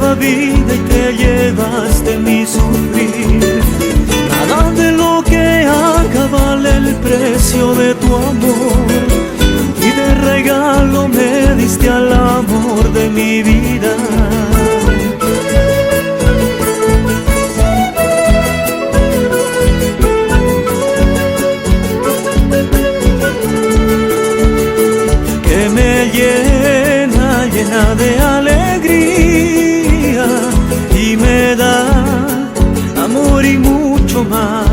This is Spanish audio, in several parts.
la vida y te llevaste mi sufrir. Nada de lo que haga vale el precio de tu amor, y de regalo me diste al amor de mi vida. Que me llena de alegría y me da amor y mucho más.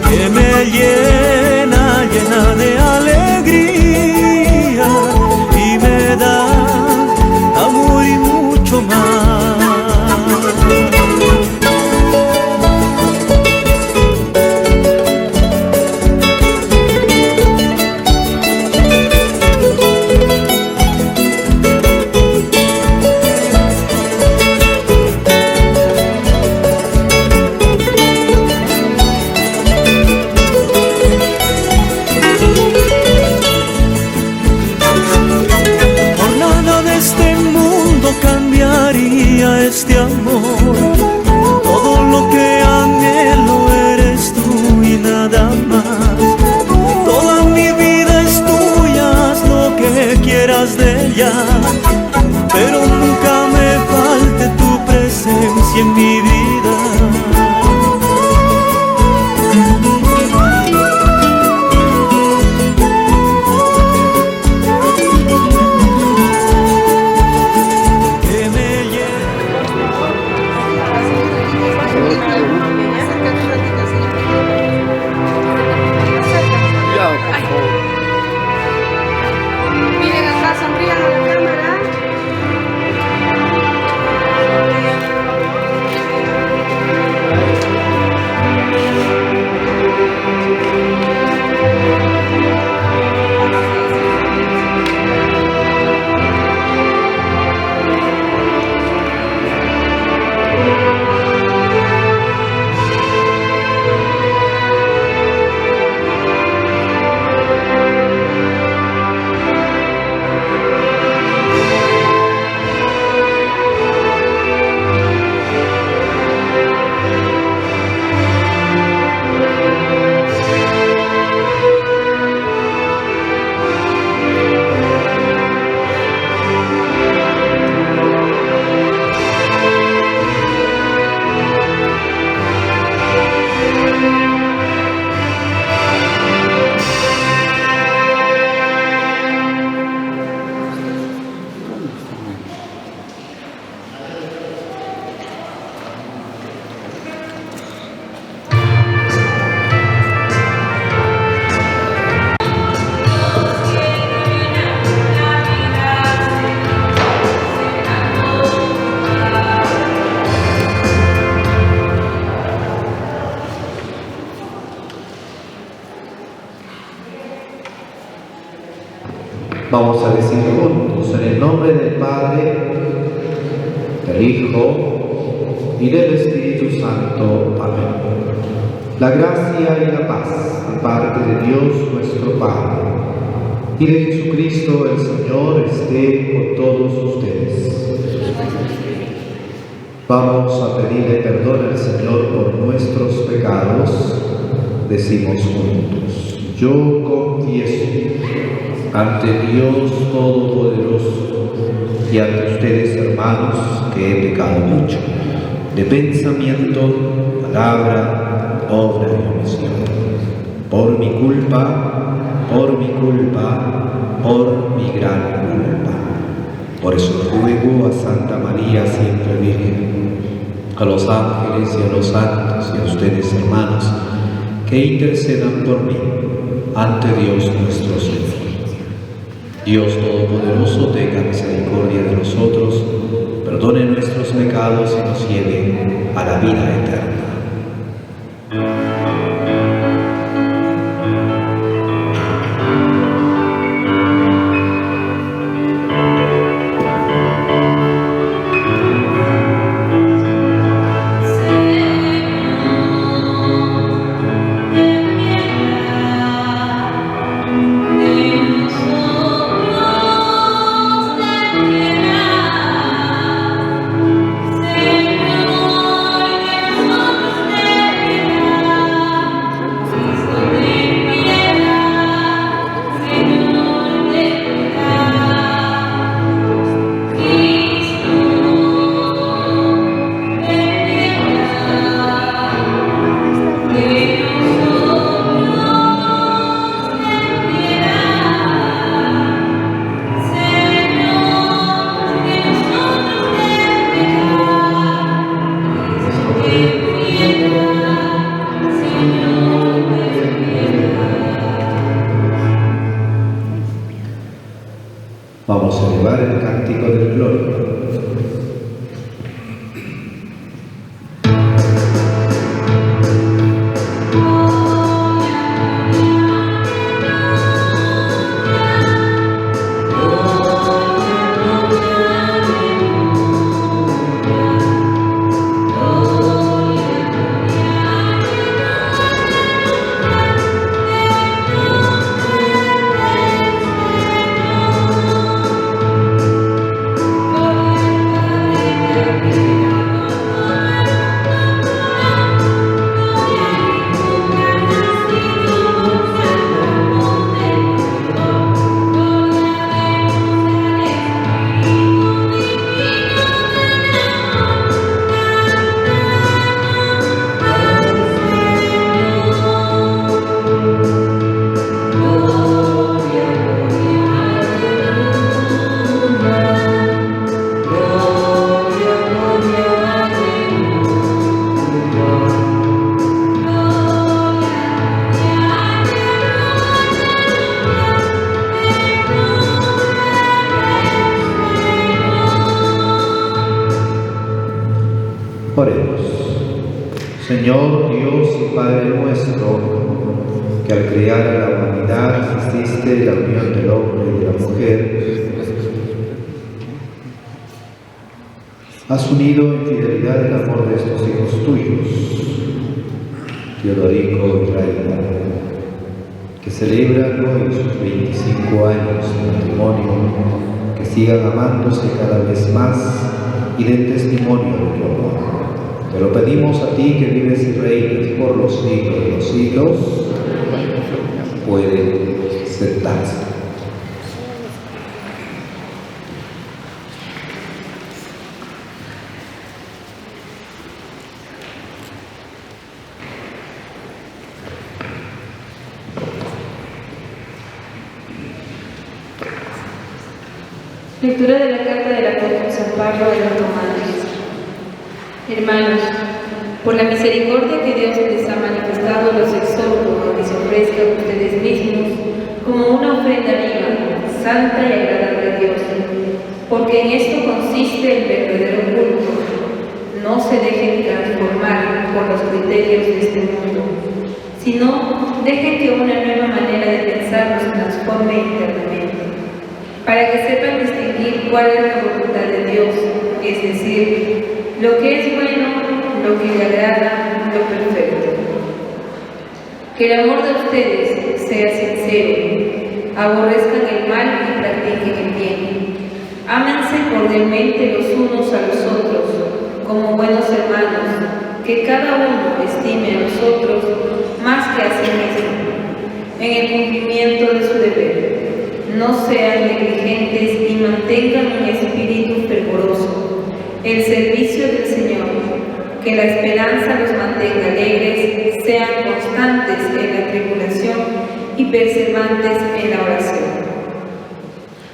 Que me llena de alegría y me da amor y mucho más. Este amor, todo lo que anhelo eres tú y nada más. Toda mi vida es tuya, haz lo que quieras de ella, pero nunca me falte tu presencia en mi vida. Vamos a decir juntos, en el nombre del Padre, del Hijo y del Espíritu Santo. Amén. La gracia y la paz de parte de Dios nuestro Padre y de Jesucristo el Señor esté con todos ustedes. Vamos a pedirle perdón al Señor por nuestros pecados. Decimos juntos: yo confieso ante Dios Todopoderoso y ante ustedes, hermanos, que he pecado mucho, de pensamiento, palabra, obra y omisión. Por mi culpa, por mi gran culpa. Por eso ruego a Santa María, siempre Virgen, a los ángeles y a los santos y a ustedes, hermanos, que intercedan por mí ante Dios nuestro Señor. Dios Todopoderoso tenga misericordia de nosotros, perdone nuestros pecados y nos lleve a la vida eterna. gloria. Oremos. Señor Dios y Padre nuestro, que al crear a la humanidad hiciste la unión del hombre y de la mujer, has unido en fidelidad el amor de estos hijos tuyos, Teodorico y Raila, que celebran hoy sus 25 años de matrimonio, que sigan amándose cada vez más y den testimonio de tu amor. Te lo pedimos a ti, que vives y reinas por los siglos de los siglos. Pueden sentarse. Lectura de la carta del apóstol San Pablo a los Romanos. Hermanos, por la misericordia que Dios les ha manifestado, los exhorto a que se ofrezcan ustedes mismos como una ofrenda viva, santa y agradable a Dios, porque en esto consiste el verdadero culto. No se dejen transformar por los criterios de este mundo, sino dejen que una nueva manera de pensar los transforme internamente, para que sepan distinguir cuál es la voluntad de Dios, es decir, lo que es bueno, lo que le agrada, lo perfecto. Que el amor de ustedes sea sincero, aborrezcan el mal y practiquen el bien. Ámense cordialmente los unos a los otros, como buenos hermanos, que cada uno estime a los otros más que a sí mismo, en el cumplimiento de su deber. No sean negligentes y mantengan un espíritu fervoroso, el servicio del Señor, que la esperanza los mantenga alegres, sean constantes en la tribulación y perseverantes en la oración.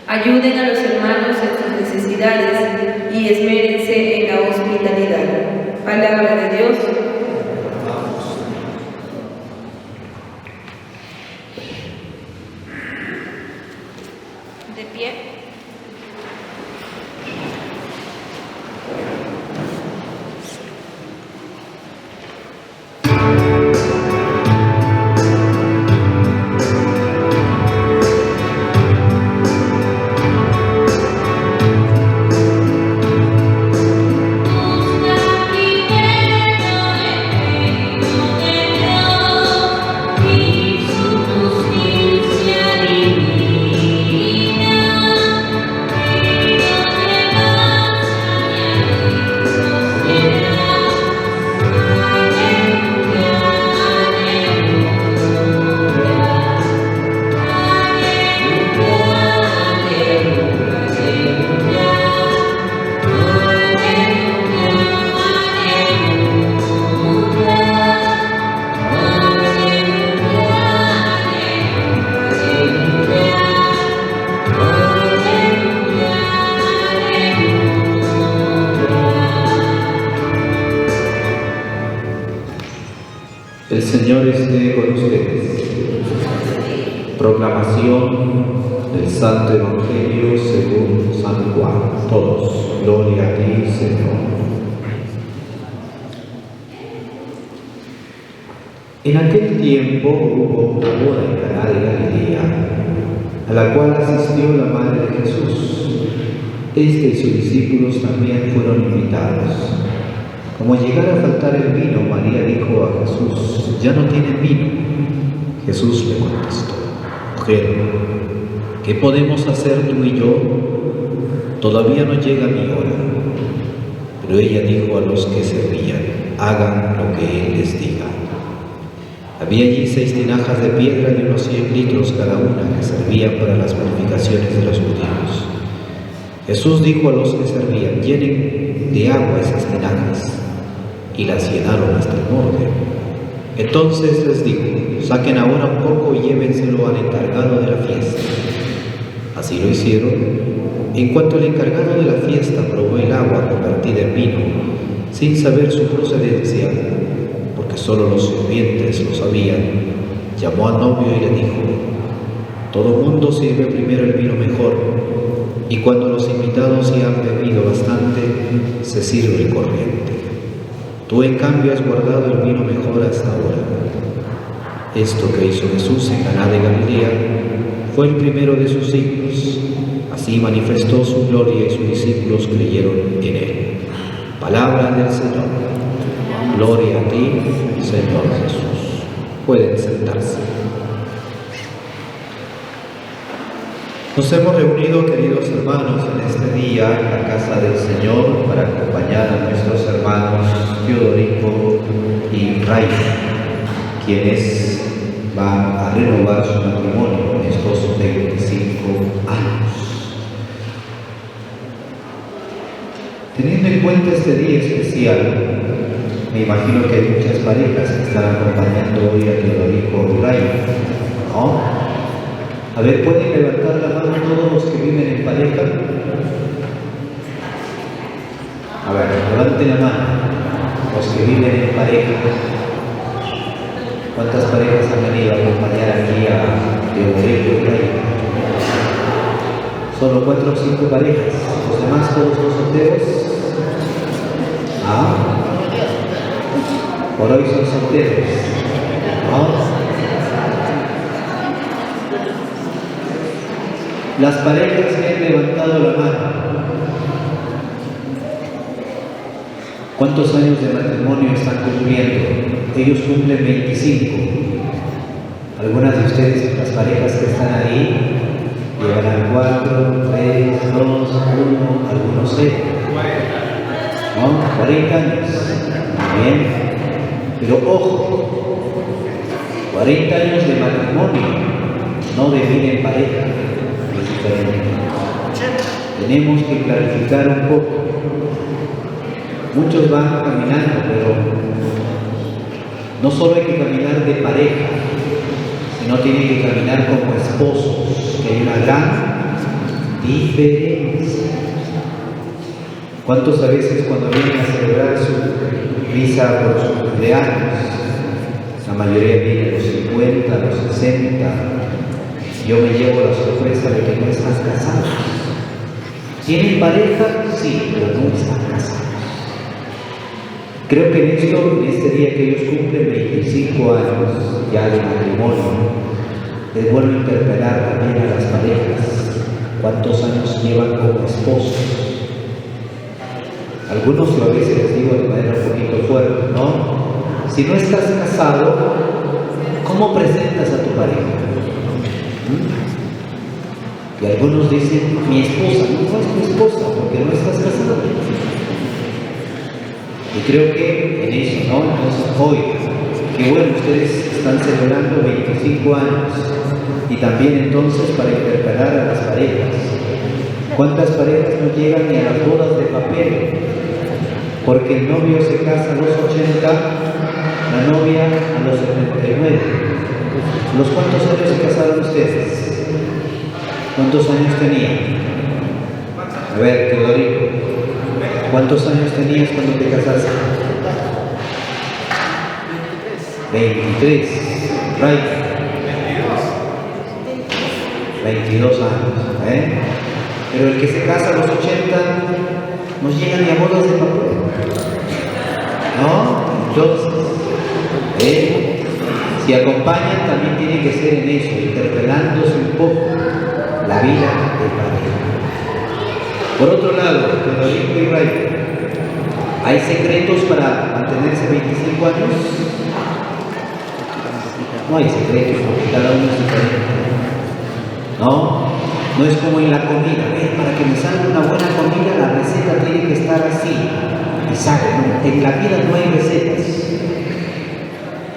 Ayuden a los hermanos en sus necesidades y esmérense en la hospitalidad. Palabra de Dios. De pie. El Señor esté con ustedes. Proclamación del Santo Evangelio según San Juan. Todos, gloria a ti, Señor. En aquel tiempo hubo una boda en Caná de Galilea, a la cual asistió la madre de Jesús. Este y sus discípulos también fueron invitados. Como llegara a faltar el vino, María dijo a Jesús: «Ya no tienen vino». Jesús le contestó: «Mujer, ¿qué podemos hacer tú y yo? Todavía no llega mi hora». Pero ella dijo a los que servían: «Hagan lo que Él les diga». Había allí 6 tinajas de piedra de unos 100 litros cada una, que servían para las purificaciones de los judíos. Jesús dijo a los que servían: «Llenen de agua esas tinajas», y las llenaron hasta el borde. Entonces les dijo: «Saquen ahora un poco y llévenselo al encargado de la fiesta». Así lo hicieron. En cuanto el encargado de la fiesta probó el agua convertida en vino, sin saber su procedencia, porque solo los sirvientes lo sabían, llamó al novio y le dijo: «Todo mundo sirve primero el vino mejor, y cuando los invitados ya han bebido bastante, se sirve el corriente. Tú, en cambio, has guardado el vino mejor hasta ahora». Esto que hizo Jesús en Caná de Galilea fue el primero de sus signos. Así manifestó su gloria y sus discípulos creyeron en él. Palabra del Señor. Gloria a ti, Señor Jesús. Pueden sentarse. Nos hemos reunido, queridos hermanos, en este día en la casa del Señor para acompañar a nuestros hermanos Teodorico y Ray, quienes van a renovar su matrimonio en estos 25 años. Teniendo en cuenta este día especial, me imagino que hay muchas parejas que están acompañando hoy a Teodorico y Ray, ¿no? A ver, ¿pueden levantar la mano todos los que viven en pareja? A ver, levanten la mano los que viven en pareja. ¿Cuántas parejas han venido a acompañar aquí a Teodorico y Ray? Solo 4 o 5 parejas. ¿Los demás todos los solteros? ¿Ah? Por hoy son solteros, ¿no? Las parejas que han levantado la mano, ¿cuántos años de matrimonio están cumpliendo? Ellos cumplen 25. Algunas de ustedes, las parejas que están ahí, llevarán 4, 3, 2, 1, algunos 0. ¿No? 40 años. Bien. Pero ojo, 40 años de matrimonio, no de vida en pareja. Tenemos que clarificar un poco. Muchos van caminando, pero no solo hay que caminar de pareja, sino tienen que caminar como esposos, que hay una gran diferencia. ¿Cuántos a veces cuando vienen a celebrar su misa por su cumpleaños, la mayoría viene a los 50, a los 60, yo me llevo la sorpresa de que no están casados? ¿Tienen pareja? Sí, pero no están casados. Creo que en este día que ellos cumplen 25 años ya de matrimonio, les vuelvo a interpelar también a las parejas. ¿Cuántos años llevan como esposos? Algunos yo a veces les digo de manera un poquito fuerte, ¿no? Si no estás casado, ¿cómo presentas a tu pareja? Y algunos dicen: mi esposa. No es tu esposa porque no estás casado. Y creo que en eso, ¿no? Entonces hoy, que bueno, ustedes están celebrando 25 años y también entonces para interpelar a las parejas. ¿Cuántas parejas no llegan ni a las bodas de papel? Porque el novio se casa a los 80, la novia a los 79. ¿Los cuántos años se casaron ustedes? ¿Cuántos años tenían? A ver, Teodorico, ¿cuántos años tenías cuando te casaste? 23. Ray. 22 años, Pero el que se casa a los 80 no llega ni a bodas de papel, ¿no? Entonces, si acompañan también tiene que ser en eso, interpelándose un poco la vida de pareja. Por otro lado, te lo dijo Israel, ¿hay secretos para mantenerse 25 años? No hay secretos porque cada uno es diferente. No es como en la comida. Para que me salga una buena comida, la receta tiene que estar así. Y sabe, no. En la vida no hay recetas.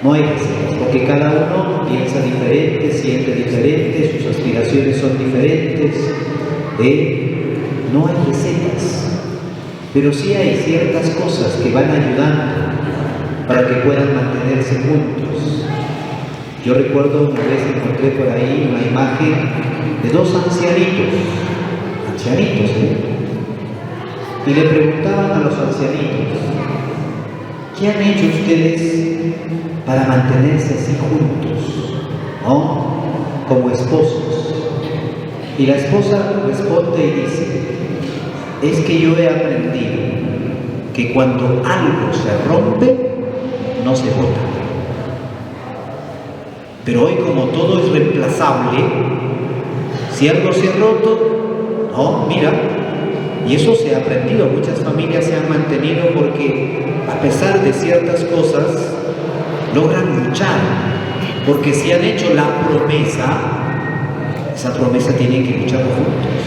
No hay recetas, porque cada uno piensa diferente, siente diferente, sus aspiraciones son diferentes. No hay recetas. Pero sí hay ciertas cosas que van ayudando para que puedan mantenerse juntos. Yo recuerdo una vez encontré por ahí una imagen de dos ancianitos, y le preguntaban a los ancianitos, ¿qué han hecho ustedes para mantenerse así juntos, como esposos? Y la esposa responde y dice, es que yo he aprendido que cuando algo se rompe, no se bota. Pero hoy, como todo es reemplazable, si algo se ha roto, mira, y eso se ha aprendido, muchas familias se han mantenido porque a pesar de ciertas cosas, logran luchar, porque si han hecho la promesa, esa promesa tienen que luchar juntos.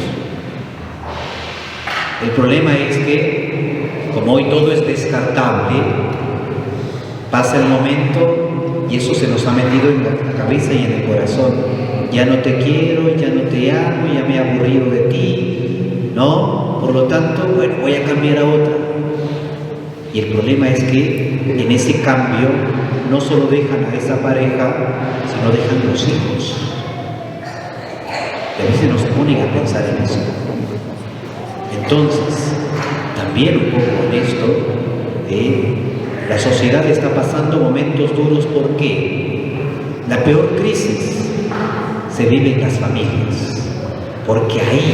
El problema es que, como hoy todo es descartable, pasa el momento y eso se nos ha metido en la cabeza y en el corazón. Ya no te quiero, ya no te amo, ya me he aburrido de ti, ¿no? Por lo tanto, bueno, voy a cambiar a otra. Y el problema es que en ese cambio no solo dejan a esa pareja, sino dejan los hijos. Y a veces no se ponen a pensar en eso. Entonces, también un poco honesto, la sociedad está pasando momentos duros porque la peor crisis se vive en las familias, porque ahí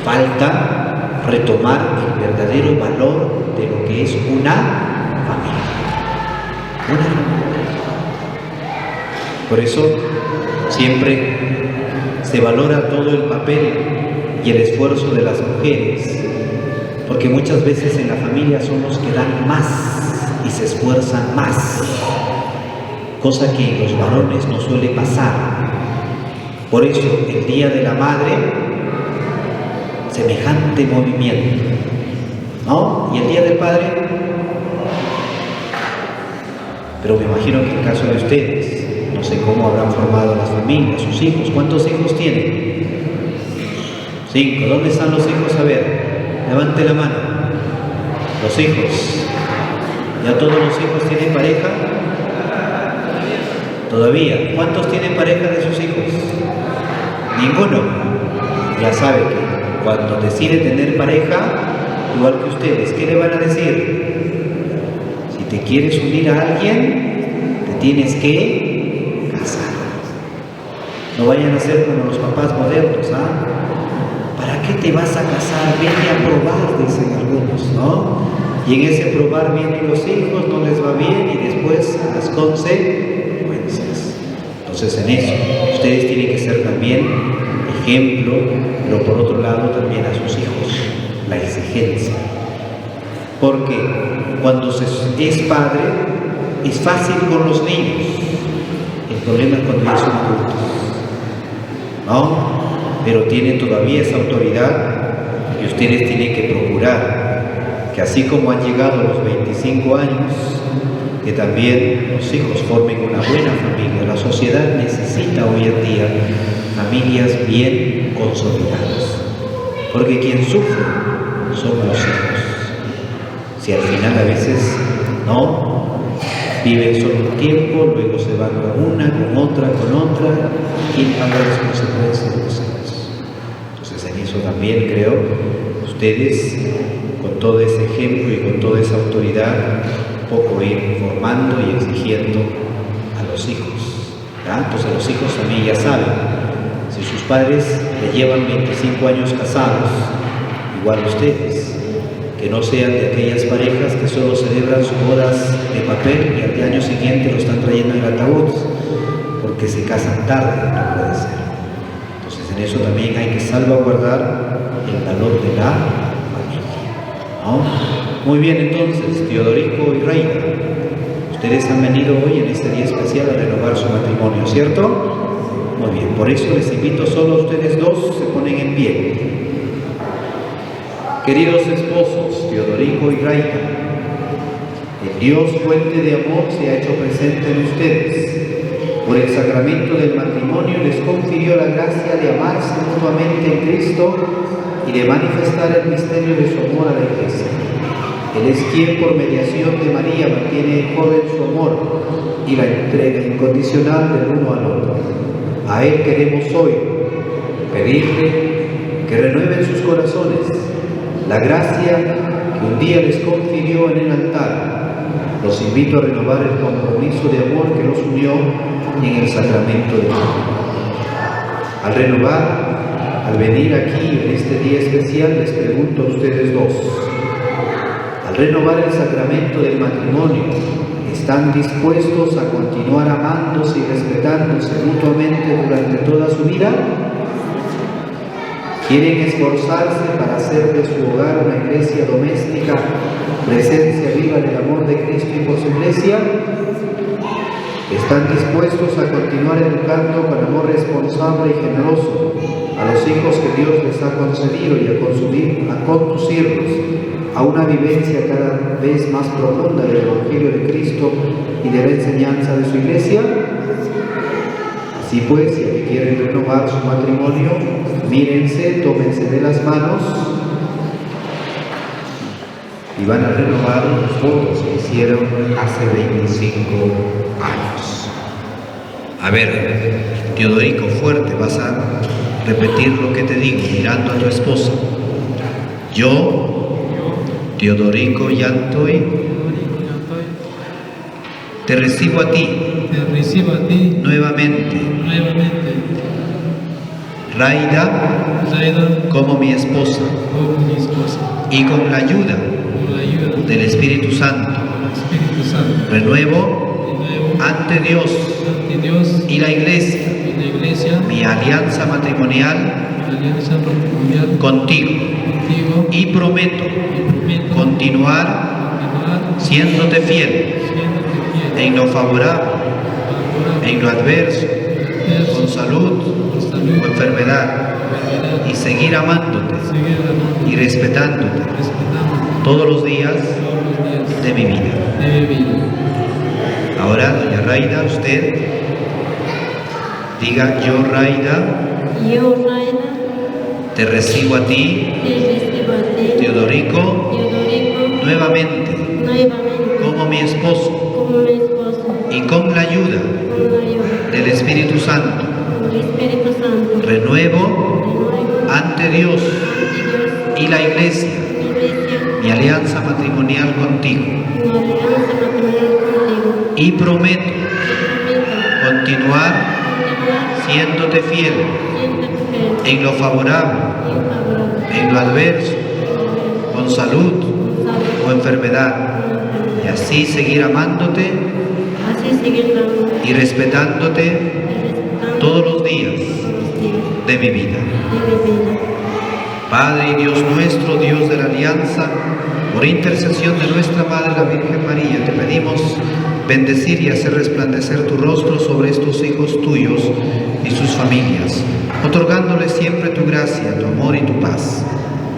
falta retomar el verdadero valor de lo que es una familia. Por eso siempre se valora todo el papel y el esfuerzo de las mujeres, porque muchas veces en la familia son los que dan más y se esfuerzan más, cosa que en los varones no suele pasar. Por eso el Día de la Madre, semejante movimiento, ¿no? Y el Día del Padre, pero me imagino que en el caso de ustedes, no sé cómo habrán formado las familias, sus hijos. ¿Cuántos hijos tienen? 5. ¿Dónde están los hijos? A ver, levante la mano. Los hijos. ¿Ya todos los hijos tienen pareja? Todavía. ¿Cuántos tienen pareja de sus hijos? Ninguno. Ya sabe que cuando decide tener pareja, igual que ustedes, ¿qué le van a decir? Si te quieres unir a alguien, te tienes que casar. No vayan a ser como los papás modernos, ¿Para qué te vas a casar? Vete a probar, dicen algunos, ¿no? Y en ese probar vienen los hijos, no les va bien y después las consecuencias. Entonces en eso, ustedes tienen que ser también ejemplo, pero por otro lado también a sus hijos, la exigencia. Porque cuando se es padre, es fácil con los niños. El problema es cuando ya son adultos, ¿no? Pero tienen todavía esa autoridad y ustedes tienen que procurar que así como han llegado los 25 años, que también los hijos formen una buena familia. La sociedad necesita hoy en día familias bien consolidadas, porque quien sufre son los hijos. Si al final a veces no viven solo un tiempo, luego se van con una, con otra, ¿quién paga las consecuencias de los hijos? Entonces en eso también creo ustedes, con todo ese ejemplo y con toda esa autoridad, un poco ir formando y exigiendo a los hijos. Entonces los hijos también ya saben, si Si sus padres le llevan 25 años casados, igual ustedes, que no sean de aquellas parejas que solo celebran sus bodas de papel y al año siguiente lo están trayendo en ataúd, porque se casan tarde, no puede ser. Entonces en eso también hay que salvaguardar el valor de la familia, ¿no? Muy bien, entonces, Teodorico y Reina, ustedes han venido hoy en este día especial a renovar su matrimonio, ¿cierto? Muy bien, por eso les invito, solo ustedes dos se ponen en pie. Queridos esposos, Teodorico y Reina, el Dios fuente de amor se ha hecho presente en ustedes. Por el sacramento del matrimonio les confirió la gracia de amarse mutuamente en Cristo y de manifestar el misterio de su amor a la Iglesia. Él es quien por mediación de María mantiene en joven su amor y la entrega incondicional del uno al otro. A Él queremos hoy pedirle que renueven sus corazones la gracia que un día les confirió en el altar. Los invito a renovar el compromiso de amor que los unió en el sacramento del matrimonio. Al renovar, al venir aquí en este día especial, les pregunto a ustedes dos, al renovar el sacramento del matrimonio, ¿están dispuestos a continuar amándose y respetándose mutuamente durante toda su vida? ¿Quieren esforzarse para hacer de su hogar una iglesia doméstica, presencia viva del amor de Cristo y por su iglesia? ¿Están dispuestos a continuar educando con amor responsable y generoso a los hijos que Dios les ha concedido y a conducirlos a una vivencia cada vez más profunda del Evangelio de Cristo y de la enseñanza de su iglesia? Así pues, si quieren renovar su matrimonio, mírense, tómense de las manos y van a renovar los votos que hicieron hace 25 años. A ver, Teodorico, fuerte, vas a repetir lo que te digo mirando a tu esposa. Yo, Teodorico Yantoy, te recibo a ti nuevamente, Raida, como mi esposa, y con la ayuda del Espíritu Santo, renuevo ante Dios y la Iglesia mi alianza matrimonial contigo y prometo continuar siéndote fiel en lo favorable, en lo adverso, con salud o enfermedad, y seguir amándote y respetándote todos los días de mi vida. Ahora, doña Raida, usted diga: yo, Raida, te recibo a ti, Teodorico, nuevamente como mi esposo, y con la ayuda del Espíritu Santo renuevo ante Dios y la Iglesia mi alianza matrimonial contigo y prometo continuar siéndote fiel en lo favorable, en lo adverso, con salud o enfermedad, y así seguir amándote y respetándote todos los días de mi vida. Padre y Dios nuestro, Dios de la alianza, por intercesión de nuestra Madre la Virgen María, te pedimos bendecir y hacer resplandecer tu rostro sobre estos hijos tuyos y sus familias, otorgándoles siempre tu gracia, tu amor y tu paz.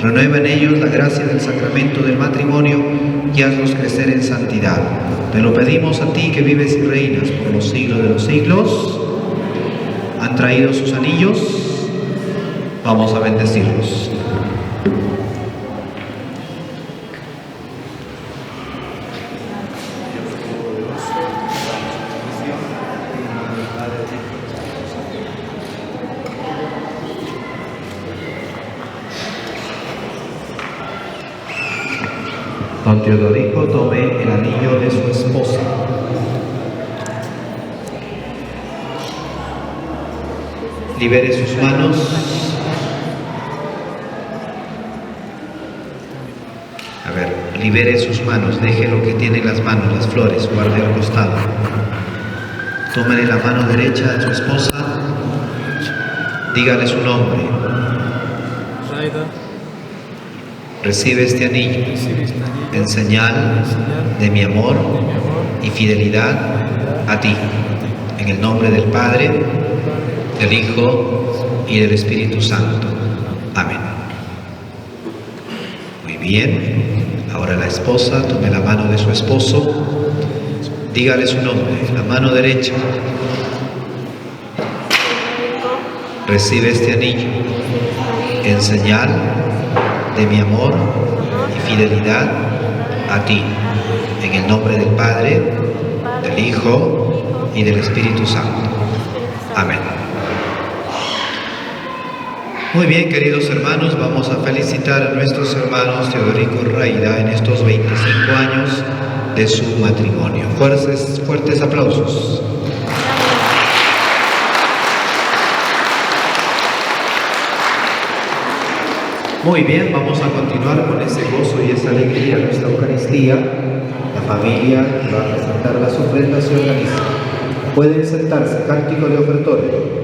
Renueva en ellos la gracia del sacramento del matrimonio y hazlos crecer en santidad. Te lo pedimos a ti, que vives y reinas por los siglos de los siglos. ¿Han traído sus anillos? Vamos a bendecirlos. Don Teodorico, tome el anillo de su esposa. Libere sus manos. A ver, libere sus manos, deje lo que tiene en las manos, las flores, guarde al costado. Tómale la mano derecha a su esposa, dígale su nombre. Recibe este anillo en señal de mi amor y fidelidad a ti, en el nombre del Padre, del Hijo y del Espíritu Santo. Amén. Muy bien, ahora la esposa tome la mano de su esposo, dígale su nombre, la mano derecha. Recibe este anillo en señal de mi amor y fidelidad a ti, en el nombre del Padre, del Hijo y del Espíritu Santo. Amén. Muy bien, queridos hermanos, vamos a felicitar a nuestros hermanos Teodorico y Raida en estos 25 años de su matrimonio. Fuertes aplausos. Muy bien, vamos a continuar con ese gozo y esa alegría en nuestra Eucaristía. La familia que va a presentar las ofrendas se organiza. Pueden sentarse, cántico de ofertorio.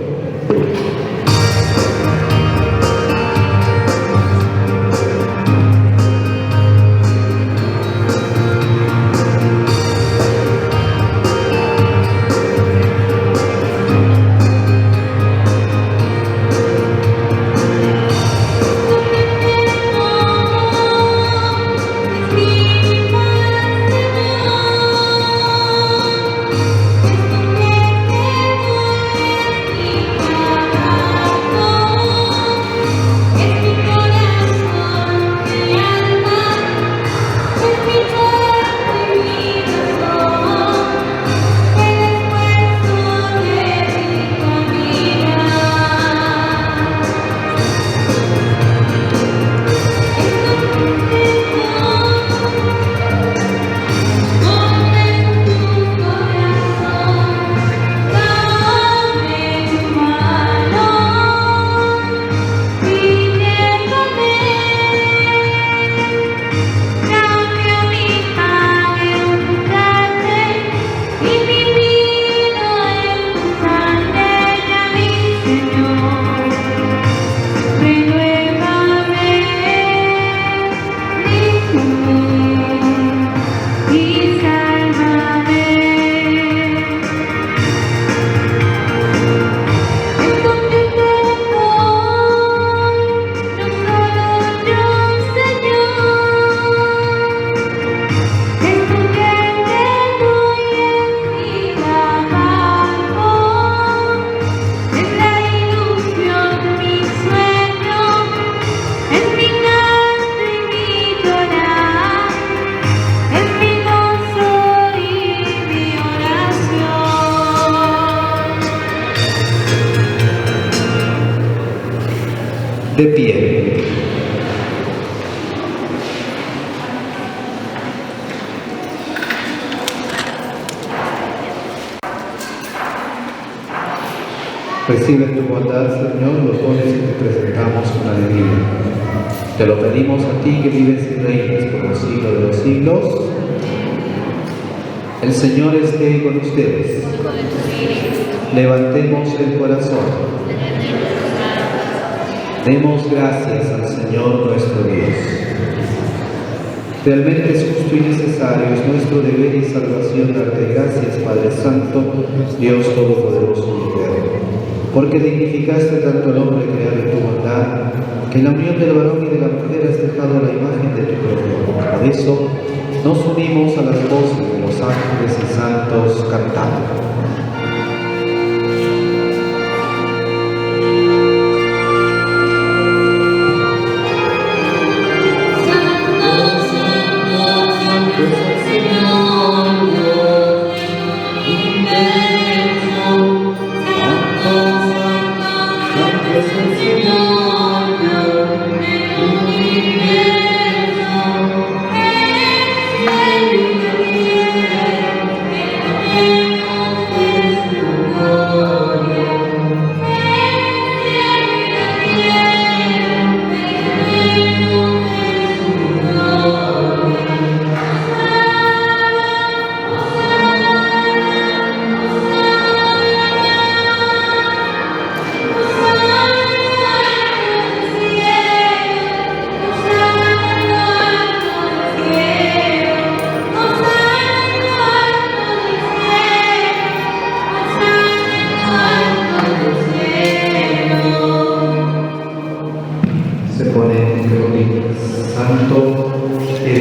De pie. Recibe tu bondad, Señor, los dones que te presentamos con alegría. Te lo pedimos a ti que vives y reinas por los siglos de los siglos. El Señor esté con ustedes. Levantemos el corazón. Demos gracias al Señor nuestro Dios. Realmente es justo y necesario, es nuestro deber y salvación darte gracias, Padre Santo, Dios Todopoderoso y Eterno, porque dignificaste tanto al hombre creado en tu bondad, que en la unión del varón y de la mujer has dejado la imagen de tu propio amor. Por eso nos unimos a las voces de los ángeles y santos cantando. Thank you.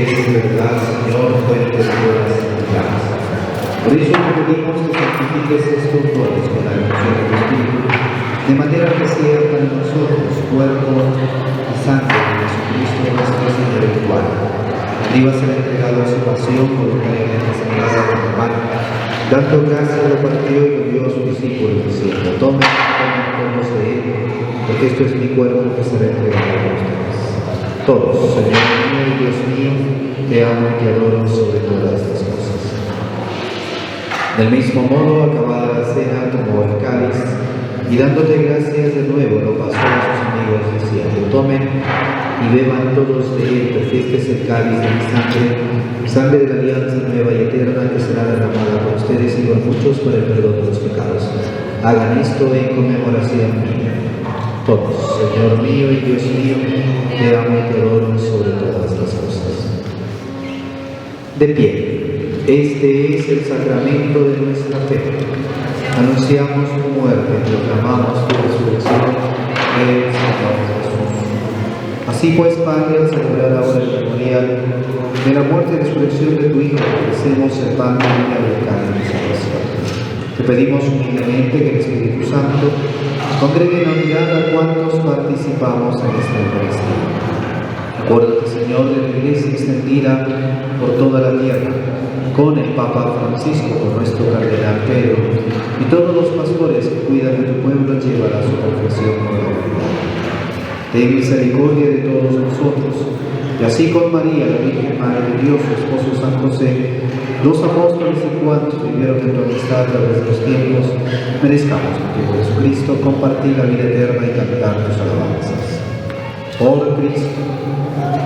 es en verdad, Señor, fuente de todas las esperanzas. Por eso te pedimos que santifiques estos dones con la emoción de tu Espíritu, de manera que sean para nosotros cuerpo y sangre de Jesucristo nuestro Señor actual. Arriba se le ha entregado a su pasión voluntariamente sagrada por el pan, dando gracias lo partió y lo dio a sus discípulos diciendo: tomen todos de él, porque esto es mi cuerpo que será entregado a ustedes. Todos, Señor mío y Dios mío, te amo y te adoro sobre todas las cosas. Del mismo modo, acabada la cena, tomó el cáliz y dándote gracias de nuevo lo pasó a sus amigos diciendo: tomen y beban todos de él, porque este es el cáliz de mi sangre de la alianza nueva y eterna que será derramada por ustedes y por muchos por el perdón de los pecados. Hagan esto en conmemoración mía. Todos, Señor mío y Dios mío, te amo y te adoro sobre todas las cosas. De pie. Este es el sacramento de nuestra fe. Anunciamos tu muerte, proclamamos tu resurrección. Ven, Señor Jesús. Así pues, Padre, al celebrar ahora el memorial de la muerte y resurrección de tu Hijo, ofrecemos el pan de vida y el cáliz de salvación. Te pedimos humildemente que el Espíritu Santo congregue en unidad a cuantos participamos en esta Eucaristía. Acuérdate, Señor, de tu Iglesia extendida por toda la tierra, con el Papa Francisco, con nuestro Cardenal Pedro, y todos los pastores que cuidan de tu pueblo, llévala a su confesión con la verdad. Ten misericordia de todos nosotros, y así con María, la Virgen Madre de Dios, su esposo San José, los apóstoles y cuantos vivieron en tu amistad a través de los tiempos, merezcamos contigo, Jesucristo, compartir la vida eterna y cantar tus alabanzas. Por Cristo,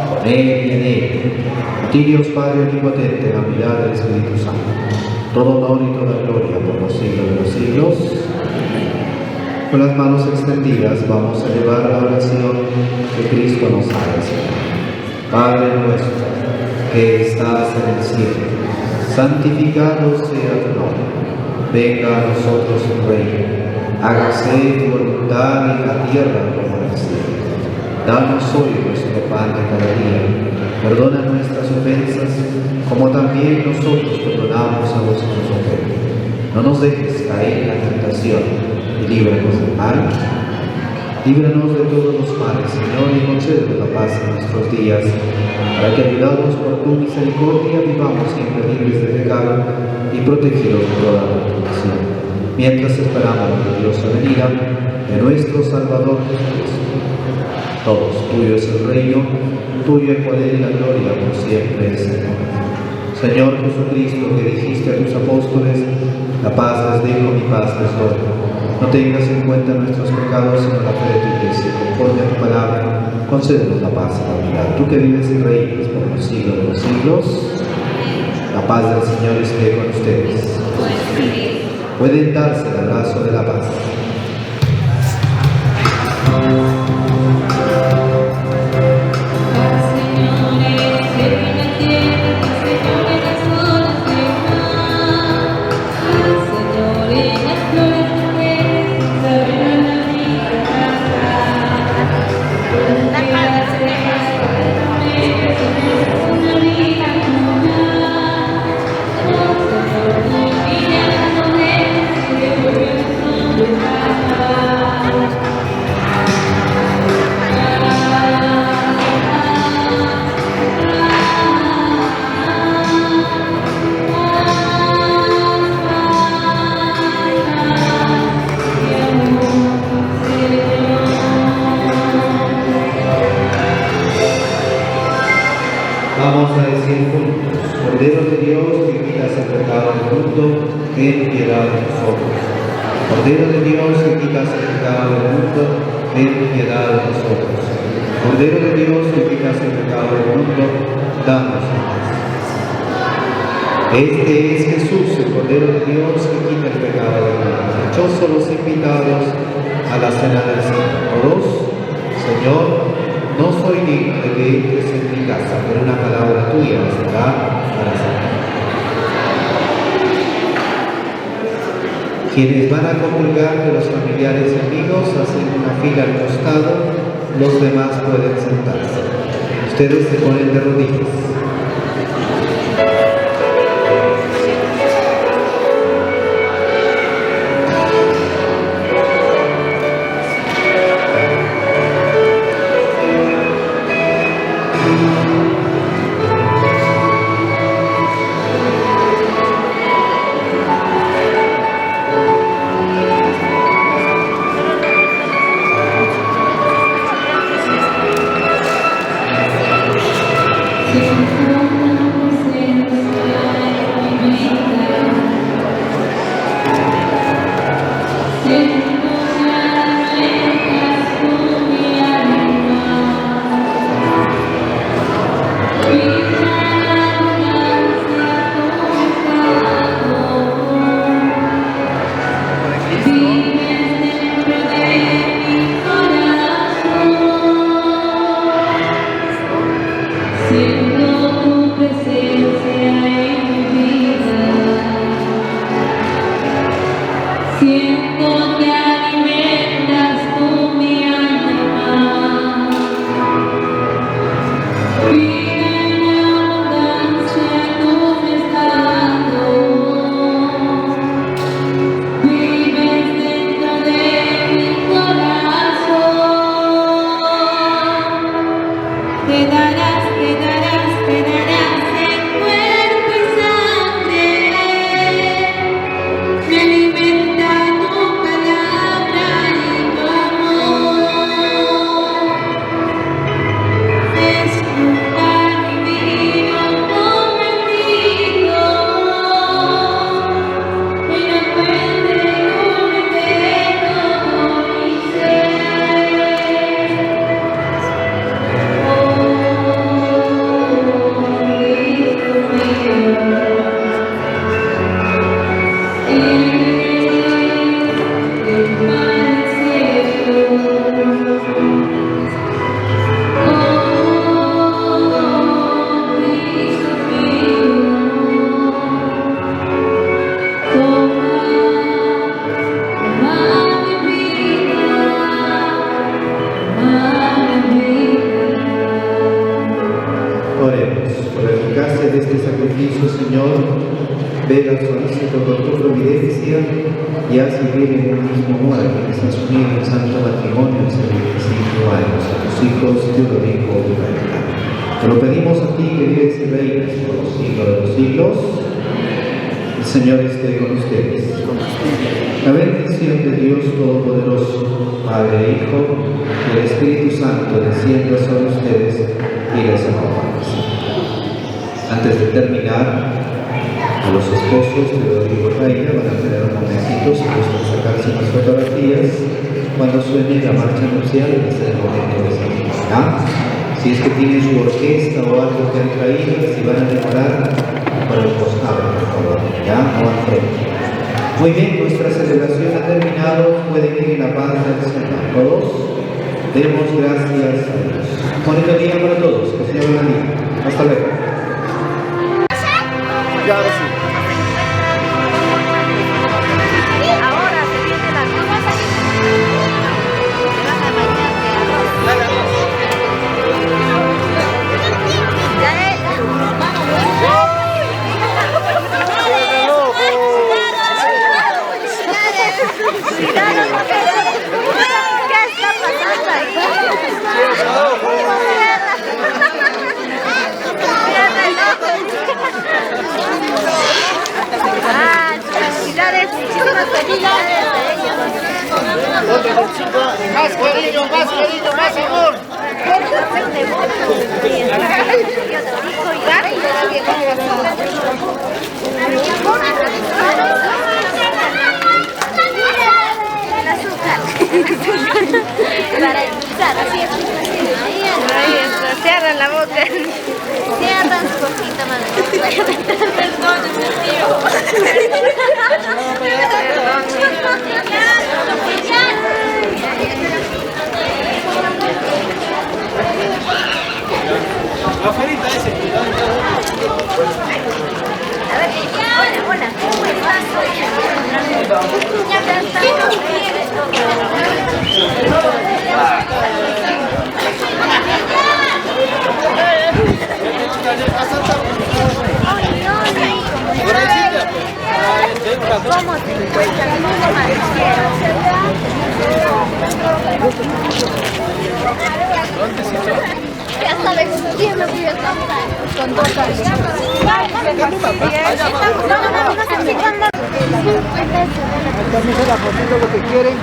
con Él y en Él, a ti Dios Padre omnipotente, en la unidad del Espíritu Santo, todo honor y toda gloria por los siglos de los siglos. Con las manos extendidas vamos a elevar la oración que Cristo nos ha enseñado. Padre nuestro, que estás en el cielo, santificado sea tu nombre. Venga a nosotros tu reino. Hágase tu voluntad en la tierra como en el cielo. Danos hoy nuestro pan de cada día. Perdona nuestras ofensas, como también nosotros perdonamos a los que nos ofenden. No nos dejes caer en la tentación y líbranos del mal. Líbranos de todos los males, Señor, y concédenos la paz en nuestros días, para que, ayudados por tu misericordia, vivamos siempre libres de pecado y protegidos de toda perturbación, mientras esperamos la gloriosa venida de nuestro Salvador Jesucristo. Todos, tuyo es el reino, tuyo el poder y la gloria por siempre, Señor. Señor Jesucristo, que dijiste a tus apóstoles: la paz les dejo, mi paz les doy. No tengas en cuenta nuestros pecados, sino la fe de tu Iglesia. Conforme a tu palabra, concédenos la paz y la unidad. Tú que vives y reinas por los siglos de los siglos, la paz del Señor esté con ustedes. Pueden darse el abrazo de la paz. Vamos a decir juntos: Cordero de Dios, que quitas el pecado del mundo, ten piedad de nosotros. Cordero de Dios, que quitas el pecado del mundo, ten piedad de nosotros. Cordero de Dios, que quitas el pecado del mundo, danos la paz. Este es Jesús, el Cordero de Dios, que quita el pecado del mundo. Dichosos los invitados a la cena del Señor. Todos, Señor, no soy digno de que entres en mi casa, pero una palabra tuya será para siempre. Quienes van a comulgar de los familiares y amigos hacen una fila al costado, los demás pueden sentarse. Ustedes se ponen de rodillas. por la eficacia de este sacrificio, Señor, vela solícito con tu providencia y haz vivir en el mismo amor a quienes has unido en santo matrimonio hace 25 años, a tus hijos Teodorico y María. Te lo pedimos a ti, que vives y reinas por los siglos de los siglos. El Señor esté con ustedes. La bendición de Dios Todopoderoso, Padre, Hijo y el Espíritu Santo descienda sobre ustedes y les acompañe. Antes de terminar, a los esposos de Rodrigo Reina van a tener un momentito, si gustan sacarse unas fotografías cuando suene la marcha nupcial en el momento de salida. Si es que tienen su orquesta o algo que han traído, si van a demorar, por el costado, por favor, ya, no al frente. Muy bien, nuestra celebración ha terminado, pueden ir en la paz del Señor. Todos demos gracias a Dios. Bonito día para todos, que el Señor los bendiga. Hasta luego. Ya, ahora sí. Ahora se viene la nueva ¿qué está pasando ahí? Felicidades, muchísimas felicidades a ellos. Más cariño, más amor. El azúcar. Para impulsar, así es. Ahí está, cierran la boca. Cierran su boquita, madre. Afuerita ese. A ver, hola, ¿cómo estás? ¿Cómo te encuentras? Ya sabes, siempre fui a cantar con dos canciones. Tómense la fotito lo que quieren.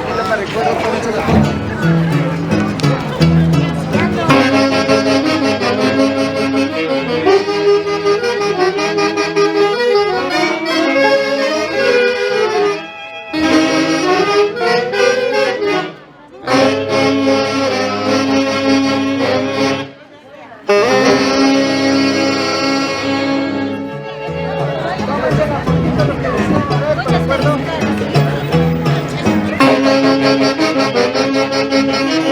Esta me recuerda, tómense la foto. Muchas felicidades.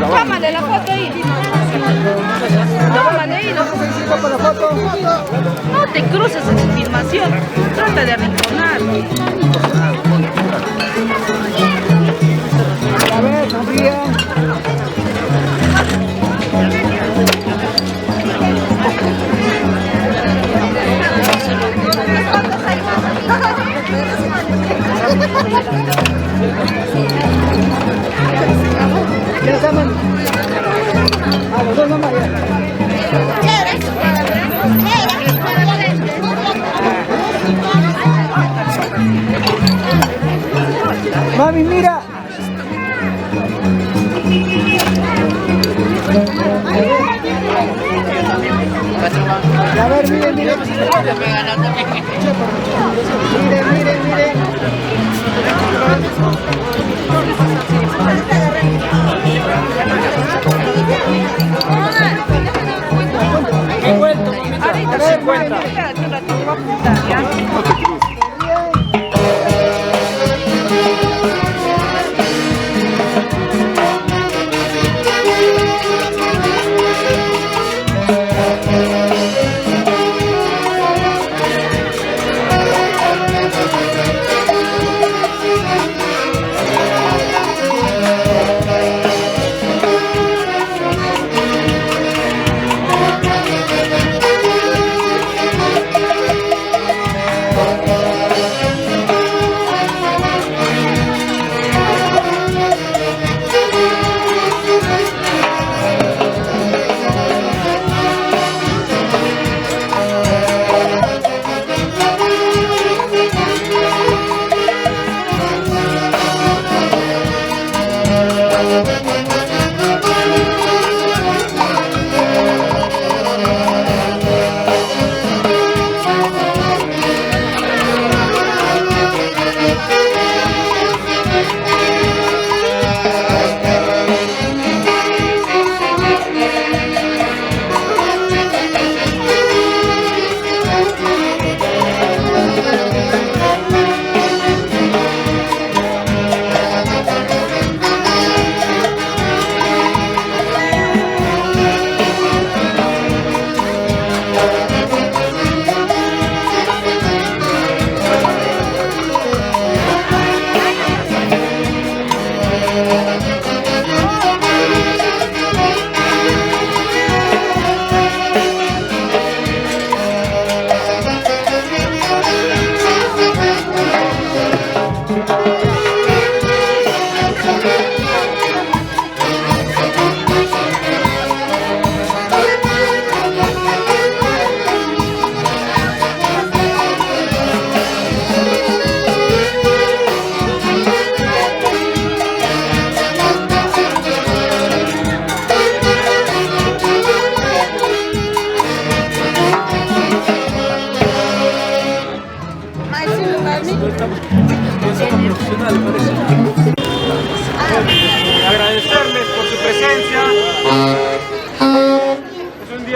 Tómale la foto ahí. Tómale ahí. No te cruces en su filmación. Trata de arrinconar. A ver, sonríe. ¿Quieres aman? A los dos nomás ya. Mami, mira. A ver, miren, miren. Miren, miren, miren. Ahorita 50. Espérate un ratito, voy a apuntar, ¿ya?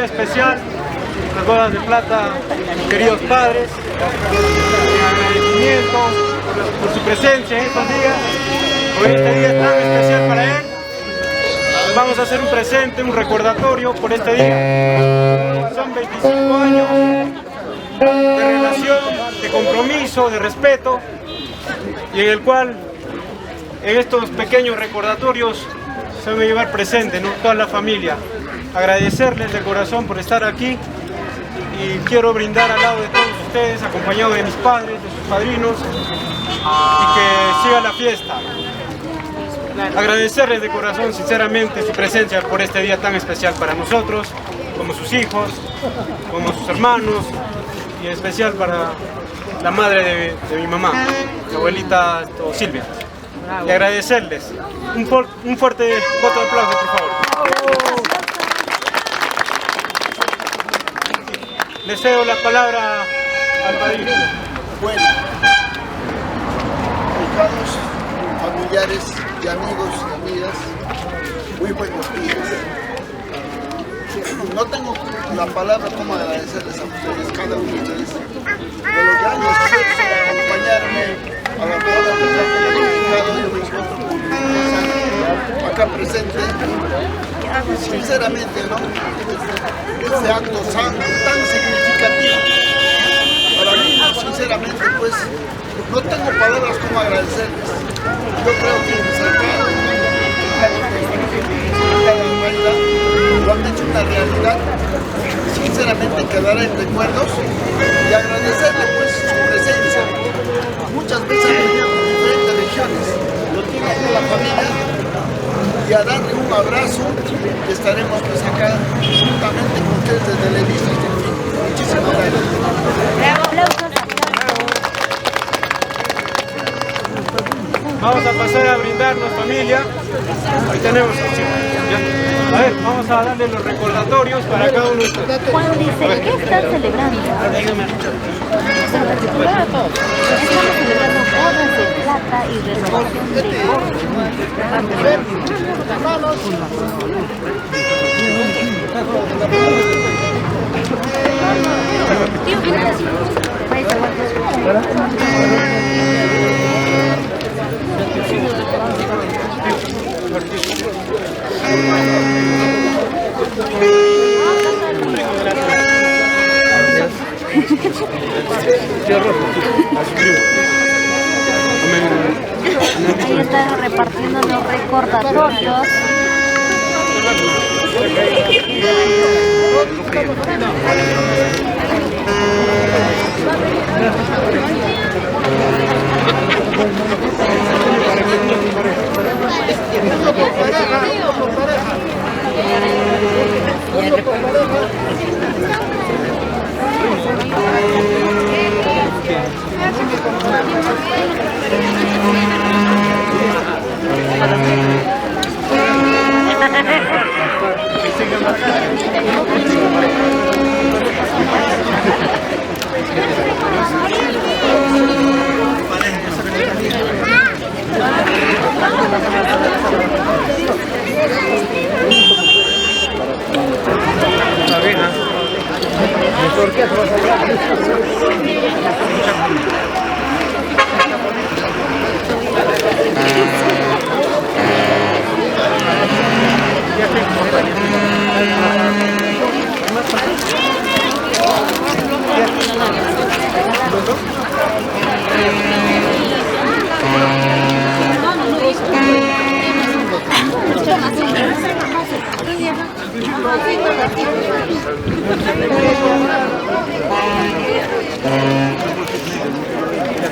especial, las bodas de plata, queridos padres, agradecimiento por su presencia en estos días, por este día tan especial para él. Vamos a hacer un presente, un recordatorio por este día. Son 25 años de relación, de compromiso, de respeto, y en el cual en estos pequeños recordatorios se van a llevar presente, ¿no? Toda la familia. Agradecerles de corazón por estar aquí y quiero brindar al lado de todos ustedes, acompañado de mis padres, de sus padrinos, y que siga la fiesta. Agradecerles de corazón, sinceramente, su presencia por este día tan especial para nosotros, como sus hijos, como sus hermanos, y en especial para la madre de mi mamá, mi abuelita Silvia. Y agradecerles. Un fuerte voto de aplauso, por favor. Le cedo la palabra al padrino. Bueno, hermanos, familiares y amigos y amigas, muy buenos días. No tengo la palabra como agradecerles a ustedes, cada uno de ustedes, por los grandes esfuerzos de acompañarme a la boda de cada uno de nosotros acá presente. Sinceramente, ¿no? Este acto tan significativo para mí, sinceramente, pues no tengo palabras como agradecerles. Yo creo que el cercano, cada baila, lo han hecho una realidad. Sinceramente quedará en recuerdos y agradecerle pues su presencia. Muchas veces han venido de diferentes regiones, lo tiene con la familia, y a darle un abrazo, que estaremos pues acá juntamente con ustedes desde el edificio. Muchísimas gracias. Vamos a pasar a brindarnos, familia. Ahí tenemos. A ver, vamos a darle los recordatorios para cada uno de ustedes. Juan dice, ¿qué están celebrando? Estamos celebrando bodas de plata y renovación de Ahí están repartiendo los recordatorios.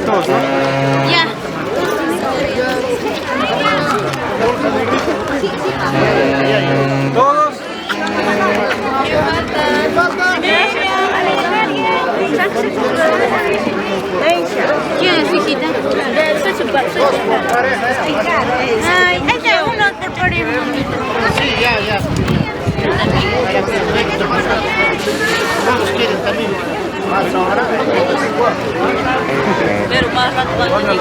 Todos, ¿no? Ya. ¿Todos? ¿Quién es hijita? Soy su padre. Ay, ahí está uno te pone un momento. Sí, ya. Todos quieren también. Pero más rato va a venir.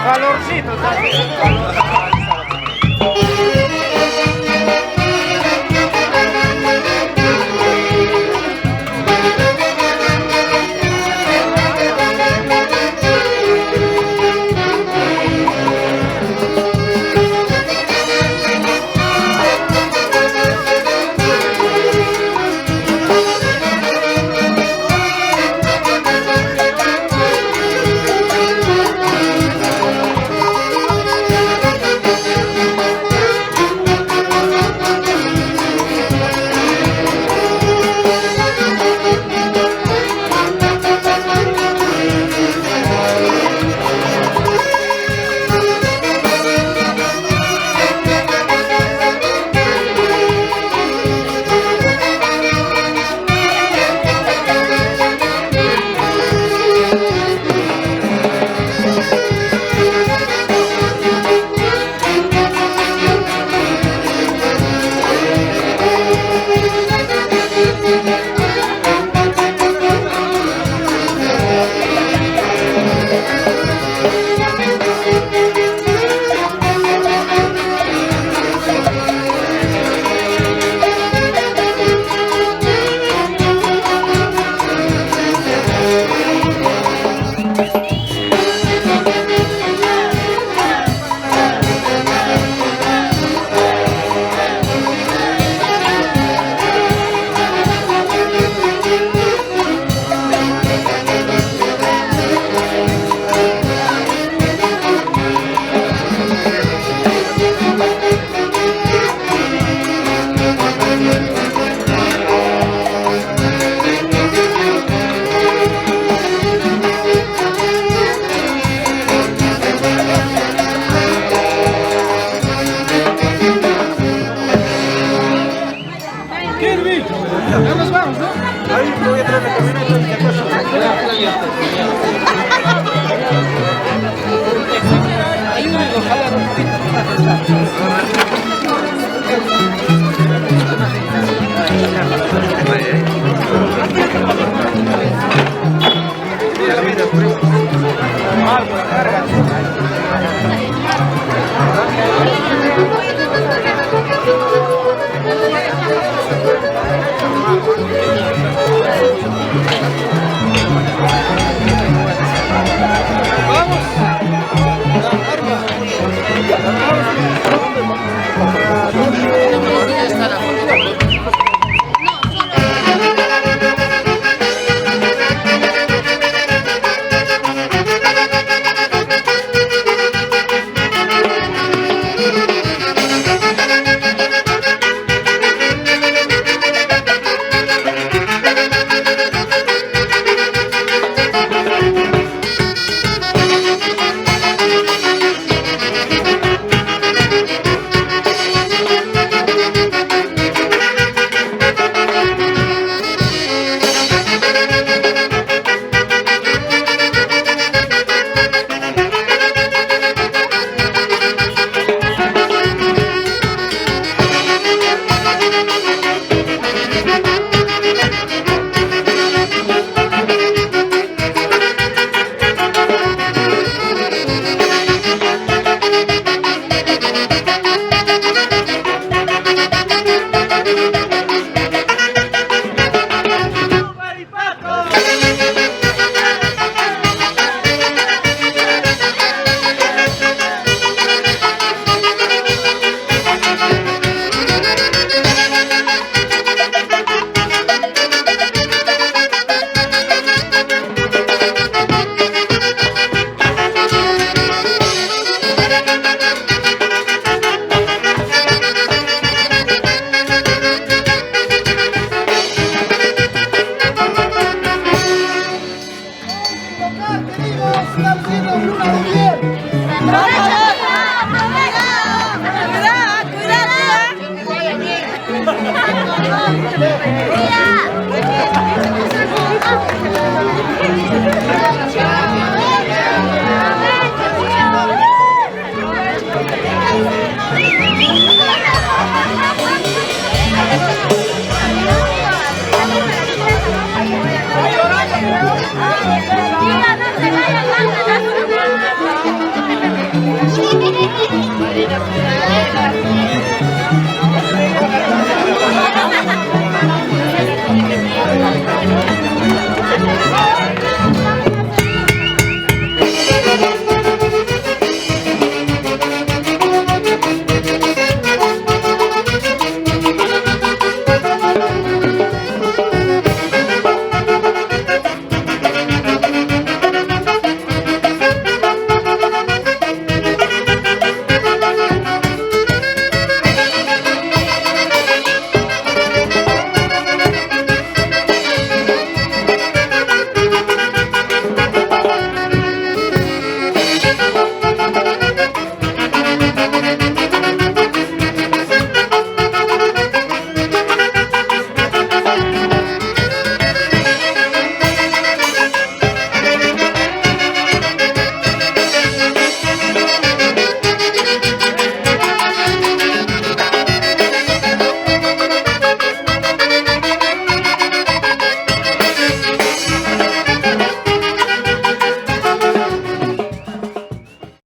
Calorcito también. camioneta. Ya nos vamos, ¿no? Ahí te voy a traer la camioneta y te acuerdas. Cuidado.